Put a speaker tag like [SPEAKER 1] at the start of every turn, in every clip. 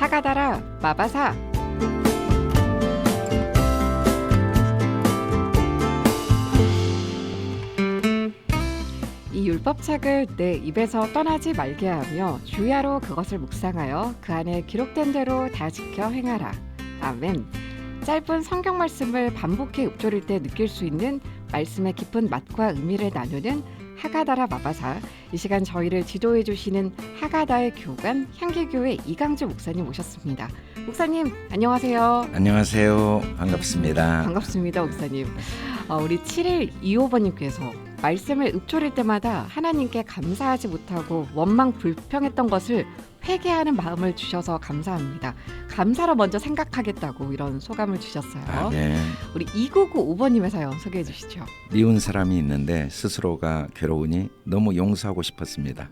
[SPEAKER 1] 하가다라 마바사. 이 율법책을 내 입에서 떠나지 말게 하며 주야로 그것을 묵상하여 그 안에 기록된 대로 다 지켜 행하라. 아멘. 짧은 성경 말씀을 반복해 읊조릴 때 느낄 수 있는 말씀의 깊은 맛과 의미를 나누는 하가다라 마바사. 이 시간 저희를 지도해 주시는 하가다의 교관 향기교회 이강주 목사님 모셨습니다. 목사님 안녕하세요.
[SPEAKER 2] 안녕하세요. 반갑습니다.
[SPEAKER 1] 반갑습니다, 목사님. 우리 7125번님께서 말씀을 읊조릴 때마다 하나님께 감사하지 못하고 원망 불평했던 것을 회개하는 마음을 주셔서 감사합니다. 감사로 먼저 생각하겠다고 이런 소감을 주셨어요.
[SPEAKER 2] 네.
[SPEAKER 1] 우리 2995번님의 사연 소개해 주시죠.
[SPEAKER 2] 미운 사람이 있는데 스스로가 괴로우니 너무 용서하고 싶었습니다.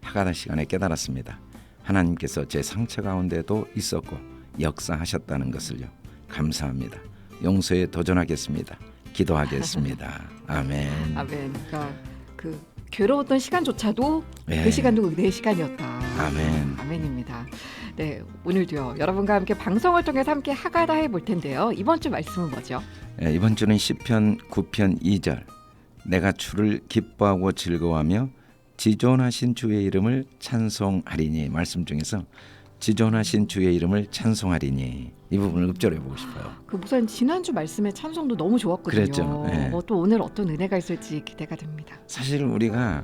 [SPEAKER 2] 하가다 시간에 깨달았습니다. 하나님께서 제 상처 가운데도 있었고 역사하셨다는 것을요. 감사합니다. 용서에 도전하겠습니다. 기도하겠습니다. 아멘.
[SPEAKER 1] 아멘. 그러니까 그 괴로웠던 시간조차도
[SPEAKER 2] 네.
[SPEAKER 1] 그 시간도 은혜의 시간이었다.
[SPEAKER 2] 아멘.
[SPEAKER 1] 아멘입니다. 네, 오늘도요. 여러분과 함께 방송을 통해서 함께 하가다 해볼 텐데요. 이번 주 말씀은 뭐죠?
[SPEAKER 2] 네, 이번 주는 시편 9편 2절. 내가 주를 기뻐하고 즐거워하며 지존하신 주의 이름을 찬송하리니. 말씀 중에서 지존하신 주의 이름을 찬송하리니, 이 부분을 읊조려 보고 싶어요.
[SPEAKER 1] 그 목사님 지난주 말씀의 찬송도 너무 좋았거든요.
[SPEAKER 2] 그랬죠. 네.
[SPEAKER 1] 또 오늘 어떤 은혜가 있을지 기대가 됩니다.
[SPEAKER 2] 사실 우리가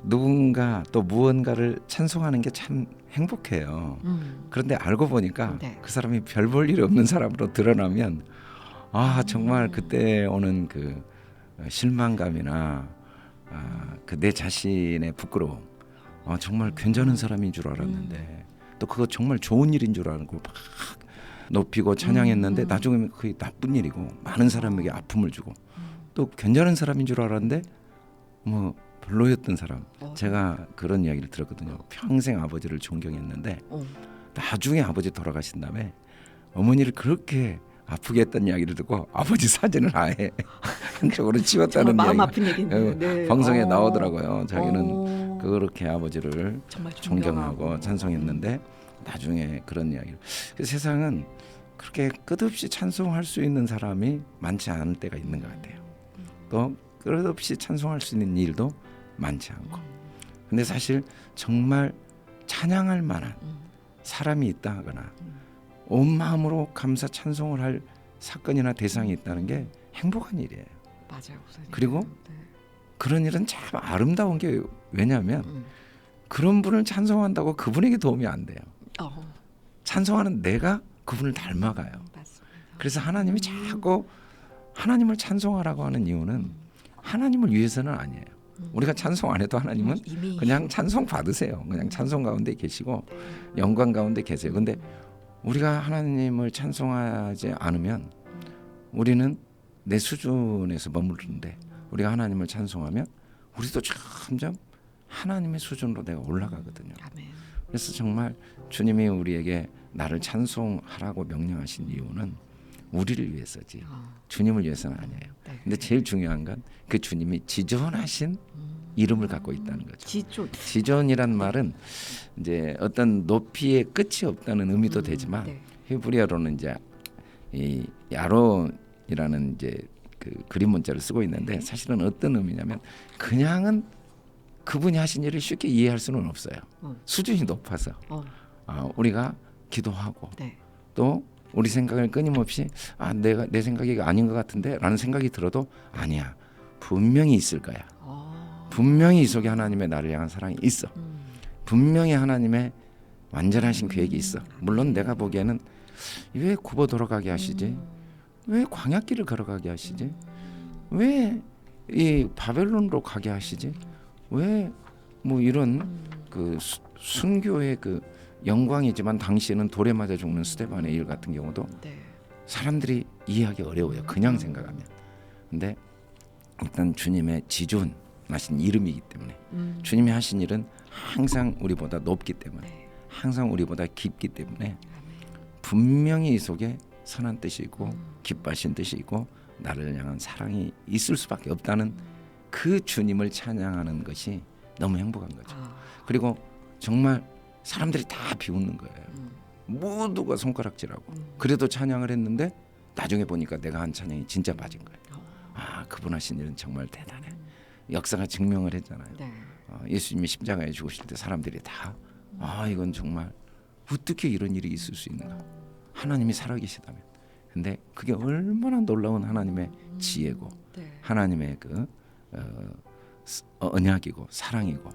[SPEAKER 2] 누군가 또 무언가를 찬송하는 게 참 행복해요. 그런데 알고 보니까
[SPEAKER 1] 네.
[SPEAKER 2] 그 사람이 별 볼 일이 없는 사람으로 드러나면 정말 그때 오는 그 실망감이나 그 내 자신의 부끄러움, 정말 괜찮은 사람인 줄 알았는데 또 그거 정말 좋은 일인 줄 알고 막 높이고 찬양했는데 나중에 그게 나쁜 일이고 많은 사람에게 아픔을 주고 또 괜찮은 사람인 줄 알았는데 뭐 별로였던 사람. 제가 그런 이야기를 들었거든요. 평생 아버지를 존경했는데 나중에 아버지 돌아가신 다음에 어머니를 그렇게 아프게 했던 이야기를 듣고 아버지 사진을 아예 한쪽으로 지웠다는
[SPEAKER 1] 마음
[SPEAKER 2] 이야기
[SPEAKER 1] 아픈 얘기인데 네.
[SPEAKER 2] 방송에 나오더라고요. 자기는 그렇게 아버지를
[SPEAKER 1] 정말
[SPEAKER 2] 존경하고 찬송했는데 나중에 그런 이야기를. 세상은 그렇게 끝없이 찬송할 수 있는 사람이 많지 않을 때가 있는 것 같아요. 또 끝없이 찬송할 수 있는 일도 많지 않고. 근데 사실 정말 찬양할 만한 사람이 있다 하거나 온 마음으로 감사 찬송을 할 사건이나 대상이 있다는 게 행복한 일이에요.
[SPEAKER 1] 맞아요, 목사님.
[SPEAKER 2] 그리고
[SPEAKER 1] 네.
[SPEAKER 2] 그런 일은 참 아름다운 게, 왜냐하면 그런 분을 찬송한다고 그분에게 도움이 안 돼요. 찬송하는 내가 그분을 닮아가요.
[SPEAKER 1] 맞습니다.
[SPEAKER 2] 그래서 하나님이 자꾸 하나님을 찬송하라고 하는 이유는 하나님을 위해서는 아니에요. 우리가 찬송 안 해도 하나님은
[SPEAKER 1] 이미
[SPEAKER 2] 그냥 찬송 받으세요. 그냥 찬송 가운데 계시고 영광 가운데 계세요. 근데 우리가 하나님을 찬송하지 않으면 우리는 내 수준에서 머무르는데, 우리가 하나님을 찬송하면 우리도 점점 하나님의 수준으로 내가 올라가거든요.
[SPEAKER 1] 아멘.
[SPEAKER 2] 그래서 정말 주님이 우리에게 나를 찬송하라고 명령하신 이유는 우리를 위해서지 주님을 위해서는 아니에요.
[SPEAKER 1] 네.
[SPEAKER 2] 근데 제일 중요한 건 그 주님이 지존하신 이름을 갖고 있다는 거죠. 지존이란 말은 이제 어떤 높이의 끝이 없다는 의미도 되지만
[SPEAKER 1] 네.
[SPEAKER 2] 히브리어로는 이제 이 야론이라는 이제 그 그림 문자를 쓰고 있는데, 사실은 어떤 의미냐면 그냥은 그분이 하신 일을 쉽게 이해할 수는 없어요. 수준이 높아서 우리가 기도하고
[SPEAKER 1] 네.
[SPEAKER 2] 또 우리 생각을 끊임없이 내가 내 생각이 아닌 것 같은데 라는 생각이 들어도 아니야, 분명히 있을 거야. 분명히 이 속에 하나님의 나를 향한 사랑이 있어. 분명히 하나님의 완전하신 계획이 있어. 물론 내가 보기에는 왜 굽어 돌아가게 하시지? 왜 광야길을 걸어가게 하시지? 왜 이 바벨론으로 가게 하시지? 왜 뭐 이런 그 순교의 그 영광이지만 당시에는 돌에 맞아 죽는 스데반의 일 같은 경우도 사람들이 이해하기 어려워요. 그냥 생각하면. 근데 일단 주님의 지존하신 이름이기 때문에 주님이 하신 일은 항상 우리보다 높기 때문에, 항상 우리보다 깊기 때문에 분명히 이 속에 선한 뜻이 있고 기뻐하신 뜻이 있고 나를 향한 사랑이 있을 수밖에 없다는 그 주님을 찬양하는 것이 너무 행복한 거죠. 그리고 정말 사람들이 다 비웃는 거예요. 모두가 손가락질하고 그래도 찬양을 했는데 나중에 보니까 내가 한 찬양이 진짜 맞은 거예요. 아, 그분 하신 일은 정말 대단해. 역사가 증명을 했잖아요.
[SPEAKER 1] 네.
[SPEAKER 2] 예수님이 십자가에 죽으실 때 사람들이 다 이건 정말 어떻게 이런 일이 있을 수 있는가. 하나님이 살아계시다면. 근데 그게 얼마나 놀라운 하나님의 지혜고
[SPEAKER 1] 네.
[SPEAKER 2] 하나님의 그 언약이고 사랑이고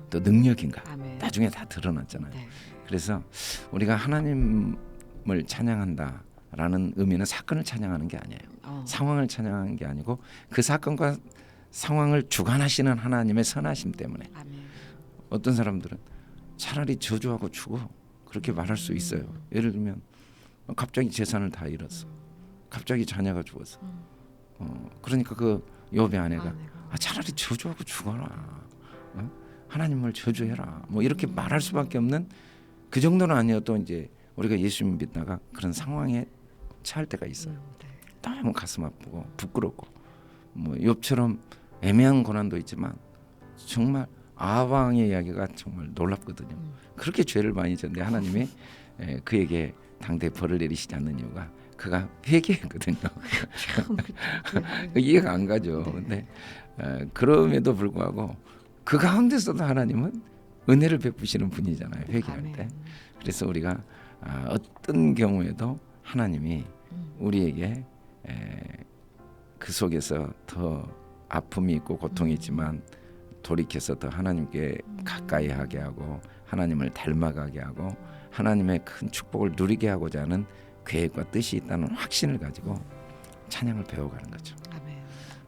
[SPEAKER 2] 또 능력인가.
[SPEAKER 1] 아멘.
[SPEAKER 2] 나중에 다 드러났잖아요.
[SPEAKER 1] 네.
[SPEAKER 2] 그래서 우리가 하나님을 찬양한다라는 의미는 사건을 찬양하는 게 아니에요. 상황을 찬양하는 게 아니고 그 사건과 상황을 주관하시는 하나님의 선하심 때문에.
[SPEAKER 1] 아멘.
[SPEAKER 2] 어떤 사람들은 차라리 저주하고 죽어 그렇게 말할 수 있어요. 예를 들면 갑자기 재산을 다 잃었어. 갑자기 자녀가 죽었어. 그러니까 그 욥의 아내가 차라리 저주하고 죽어라. 하나님을 저주해라. 뭐 이렇게 말할 수밖에 없는 그 정도는 아니어도 이제 우리가 예수님 믿다가 그런 상황에 처할 때가 있어요. 너무 가슴 아프고 부끄럽고 뭐 욥처럼 애매한 고난도 있지만 정말 아방의 이야기가 정말 놀랍거든요. 그렇게 죄를 많이 졌는데 하나님이 그에게 당대 벌을 내리시지 않는 이유가 그가 회개했거든요. 이해가 안 가죠. 근데 그럼에도 불구하고 그 가운데서도 하나님은 은혜를 베푸시는 분이잖아요. 회개할 때. 그래서 우리가 어떤 경우에도 하나님이 우리에게 그 속에서 더 아픔이 있고 고통이 있지만 돌이켜서 더 하나님께 가까이 하게 하고 하나님을 닮아가게 하고 하나님의 큰 축복을 누리게 하고자 하는 계획과 뜻이 있다는 확신을 가지고 찬양을 배워가는 거죠.
[SPEAKER 1] 아멘.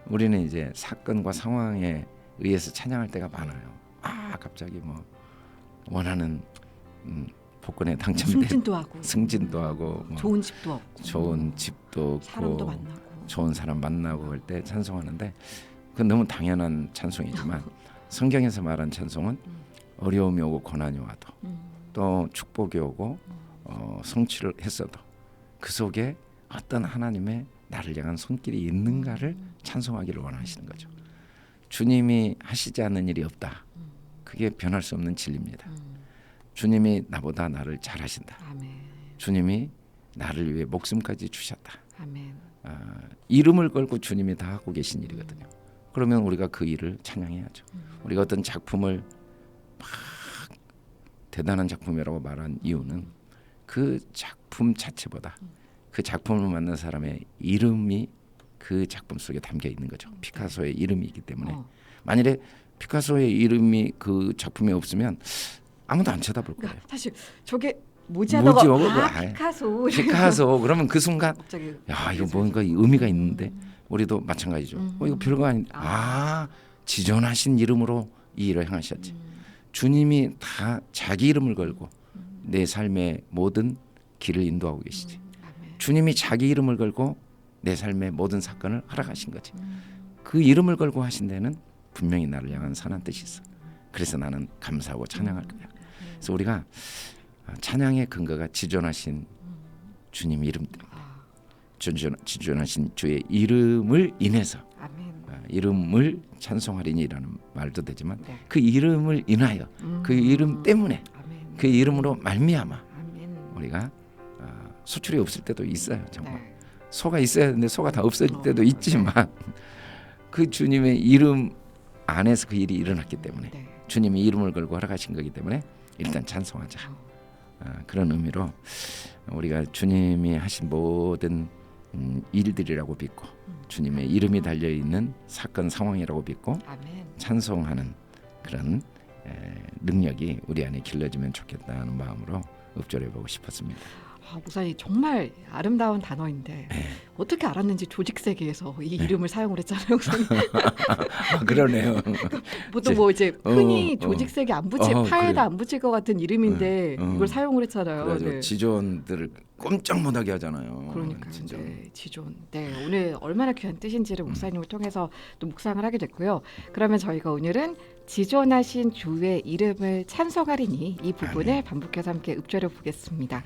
[SPEAKER 2] 우리는 이제 사건과 상황에 의해서 찬양할 때가 많아요. 갑자기 뭐 원하는 복권에 당첨된 승진도 하고 뭐
[SPEAKER 1] 좋은 집도 없고
[SPEAKER 2] 좋은 집도 없고
[SPEAKER 1] 사람도 만나고
[SPEAKER 2] 좋은 사람 만나고 할 때 찬송하는데 그건 너무 당연한 찬송이지만 성경에서 말한 찬송은 어려움이 오고 고난이 와도 또 축복이 오고 성취를 했어도 그 속에 어떤 하나님의 나를 향한 손길이 있는가를 찬송하기를 원하시는 거죠. 주님이 하시지 않는 일이 없다. 그게 변할 수 없는 진리입니다. 주님이 나보다 나를 잘 하신다.
[SPEAKER 1] 아멘.
[SPEAKER 2] 주님이 나를 위해 목숨까지 주셨다.
[SPEAKER 1] 아멘.
[SPEAKER 2] 이름을 걸고 주님이 다 하고 계신 일이거든요. 그러면 우리가 그 일을 찬양해야죠. 우리가 어떤 작품을 막 대단한 작품이라고 말한 이유는 그 작품 자체보다 그 작품을 만난 사람의 이름이 그 작품 속에 담겨 있는 거죠. 피카소의 이름이 있기 때문에 만일에 피카소의 이름이 그 작품에 없으면 아무도 안 쳐다볼 거예요.
[SPEAKER 1] 사실 저게 뭐지 하다가 피카소
[SPEAKER 2] 그러면 그 순간
[SPEAKER 1] 갑자기
[SPEAKER 2] 야 이거 뭔가 의미가 있는데 우리도 마찬가지죠. 이거 별거 아닌데 지존하신 이름으로 이 일을 행하셨지. 주님이 다 자기 이름을 걸고 내 삶의 모든 길을 인도하고 계시지. 주님이 자기 이름을 걸고 내 삶의 모든 사건을 허락하신 거지. 그 이름을 걸고 하신 데는 분명히 나를 향한 선한 뜻이 있어. 그래서 나는 감사하고 찬양할 거야. 그래서 우리가 찬양의 근거가 지존하신 주님 이름 때문에 지존하신 주의 이름을 인해서 이름을 찬송하리니라는 말도 되지만 그 이름을 인하여 그 이름 때문에 그 이름으로 말미암아 우리가 소출이 없을 때도 있어요. 정말 소가 있어야 하는데 소가 다 없어질 때도 있지만 그 주님의 이름 안에서 그 일이 일어났기 때문에 주님이 이름을 걸고 허락하신 거기 때문에 일단 찬송하자. 그런 의미로 우리가 주님이 하신 모든 일들이라고 믿고 주님의 이름이 달려있는 사건 상황이라고 믿고 찬송하는 그런 능력이 우리 안에 길러지면 좋겠다는 마음으로 읊조려보고 싶었습니다.
[SPEAKER 1] 목사님 정말 아름다운 단어인데 어떻게 알았는지 조직 세계에서 이 이름을 사용을 했잖아요.
[SPEAKER 2] 그러네요.
[SPEAKER 1] 보통 뭐 이제 흔히 조직 세계 안 붙일 파에다 그래. 안 붙일 것 같은 이름인데 이걸 사용을 했잖아요.
[SPEAKER 2] 지존들을 꼼짝 못하게 하잖아요.
[SPEAKER 1] 그러니까 지존. 오늘 얼마나 귀한 뜻인지를 목사님을 통해서 또 묵상을 하게 됐고요. 그러면 저희가 오늘은 지존하신 주의 이름을 찬송하리니 이 부분을 반복해서 함께 읊조려 보겠습니다.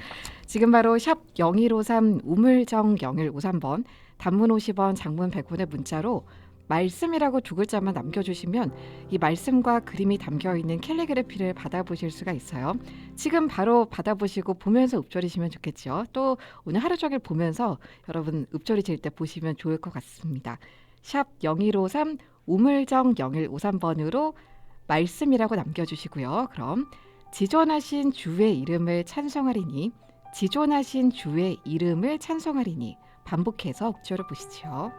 [SPEAKER 1] 지금 바로 샵 0153 우물정 0153번 단문 50원 장문 100원의 문자로 말씀이라고 두 글자만 남겨주시면 이 말씀과 그림이 담겨있는 캘리그래피를 받아보실 수가 있어요. 지금 바로 받아보시고 보면서 읊조리시면 좋겠죠. 또 오늘 하루 종일 보면서 여러분 읊조리 질 때 보시면 좋을 것 같습니다. 샵 0153 우물정 0153번으로 말씀이라고 남겨주시고요. 그럼 지존하신 주의 이름을 찬송하리니, 지존하신 주의 이름을 찬송하리니 반복해서 읊조려 보시죠.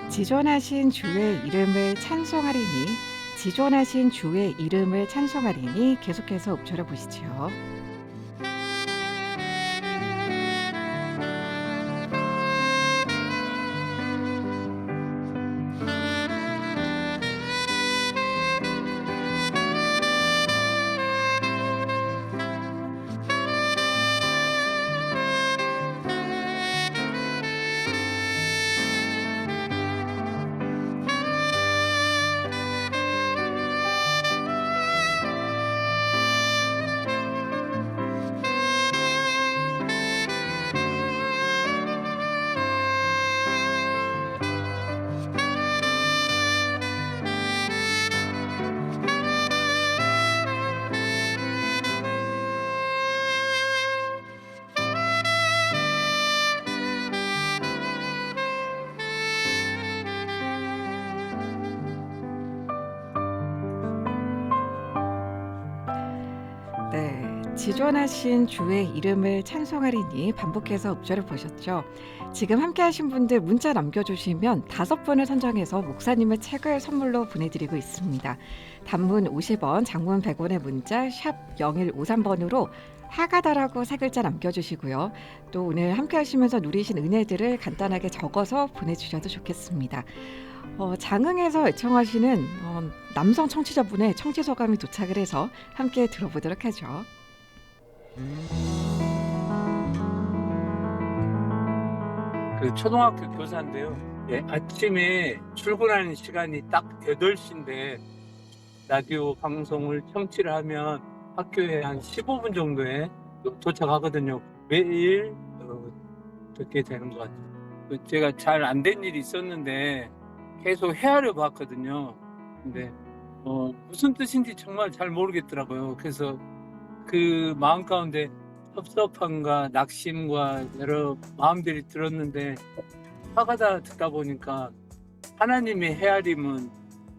[SPEAKER 1] 지존하신 주의 이름을 찬송하리니, 지존하신 주의 이름을 찬송하리니 계속해서 읊조려 보시죠. 네, 지존하신 주의 이름을 찬송하리니 반복해서 읊조려 보셨죠. 지금 함께 하신 분들 문자 남겨주시면 5분을 선정해서 목사님의 책을 선물로 보내드리고 있습니다. 단문 50원, 장문 100원의 문자 샵 0153번으로 하가다라고 3글자 남겨주시고요. 또 오늘 함께 하시면서 누리신 은혜들을 간단하게 적어서 보내주셔도 좋겠습니다. 장흥에서 애청하시는 남성 청취자분의 청취 소감이 도착을 해서 함께 들어보도록 하죠.
[SPEAKER 3] 그 초등학교 교사인데요. 예, 아침에 출근하는 시간이 딱 8시인데 라디오 방송을 청취를 하면 학교에 한 15분 정도에 도착하거든요. 매일 듣게 되는 것 같아요. 제가 잘 안 된 일이 있었는데 계속 헤아려 봤거든요. 근데 무슨 뜻인지 정말 잘 모르겠더라고요. 그래서 그 마음 가운데 섭섭함과 낙심과 여러 마음들이 들었는데 화가다 듣다 보니까 하나님의 헤아림은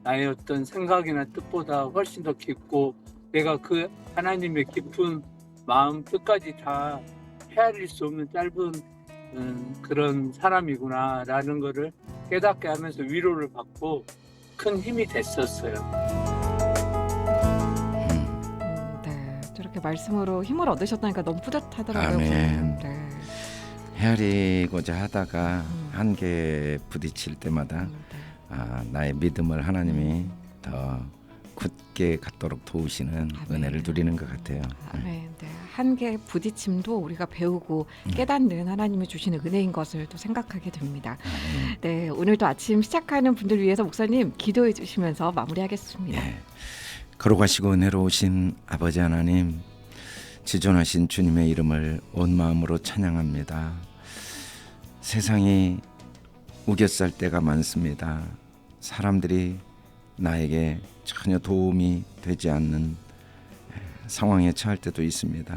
[SPEAKER 3] 나의 어떤 생각이나 뜻보다 훨씬 더 깊고 내가 그 하나님의 깊은 마음 뜻까지 다 헤아릴 수 없는 짧은 그런 사람이구나라는 거를 깨닫게 하면서 위로를 받고 큰 힘이 됐었어요.
[SPEAKER 1] 네, 저렇게 말씀으로 힘을 얻으셨다니까 너무 뿌듯하더라고요.
[SPEAKER 2] 아멘.
[SPEAKER 1] 네.
[SPEAKER 2] 헤아리고자 하다가 한계에 부딪힐 때마다
[SPEAKER 1] 네.
[SPEAKER 2] 나의 믿음을 하나님이 더 굳게 갖도록 도우시는 은혜를 누리는 것 같아요.
[SPEAKER 1] 네. 한계의 부딪힘도 우리가 배우고 깨닫는 하나님이 주시는 은혜인 것을 또 생각하게 됩니다. 네, 오늘도 아침 시작하는 분들 위해서 목사님 기도해 주시면서 마무리하겠습니다.
[SPEAKER 2] 예. 거룩하시고 은혜로우신 아버지 하나님, 지존하신 주님의 이름을 온 마음으로 찬양합니다. 세상이 우겨쌀 때가 많습니다. 사람들이 나에게 전혀 도움이 되지 않는 상황에 처할 때도 있습니다.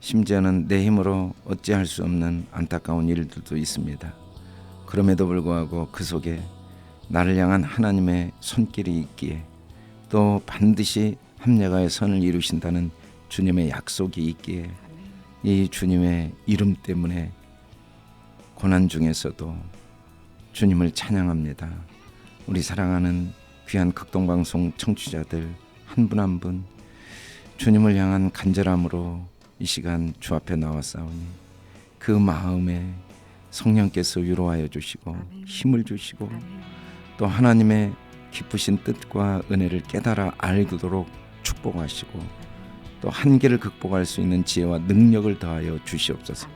[SPEAKER 2] 심지어는 내 힘으로 어찌할 수 없는 안타까운 일들도 있습니다. 그럼에도 불구하고 그 속에 나를 향한 하나님의 손길이 있기에 또 반드시 합력하여 선을 이루신다는 주님의 약속이 있기에 이 주님의 이름 때문에 고난 중에서도 주님을 찬양합니다. 우리 사랑하는 귀한 극동방송 청취자들 한 분 한 분 주님을 향한 간절함으로 이 시간 주 앞에 나왔사오니 그 마음에 성령께서 위로하여 주시고 힘을 주시고 또 하나님의 기쁘신 뜻과 은혜를 깨달아 알도록 축복하시고 또 한계를 극복할 수 있는 지혜와 능력을 더하여 주시옵소서.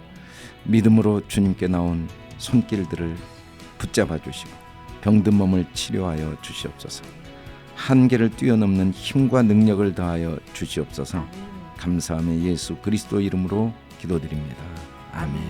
[SPEAKER 2] 믿음으로 주님께 나온 손길들을 붙잡아 주시고 병든 몸을 치료하여 주시옵소서. 한계를 뛰어넘는 힘과 능력을 더하여 주시옵소서. 감사하며 예수 그리스도 이름으로 기도드립니다. 아멘.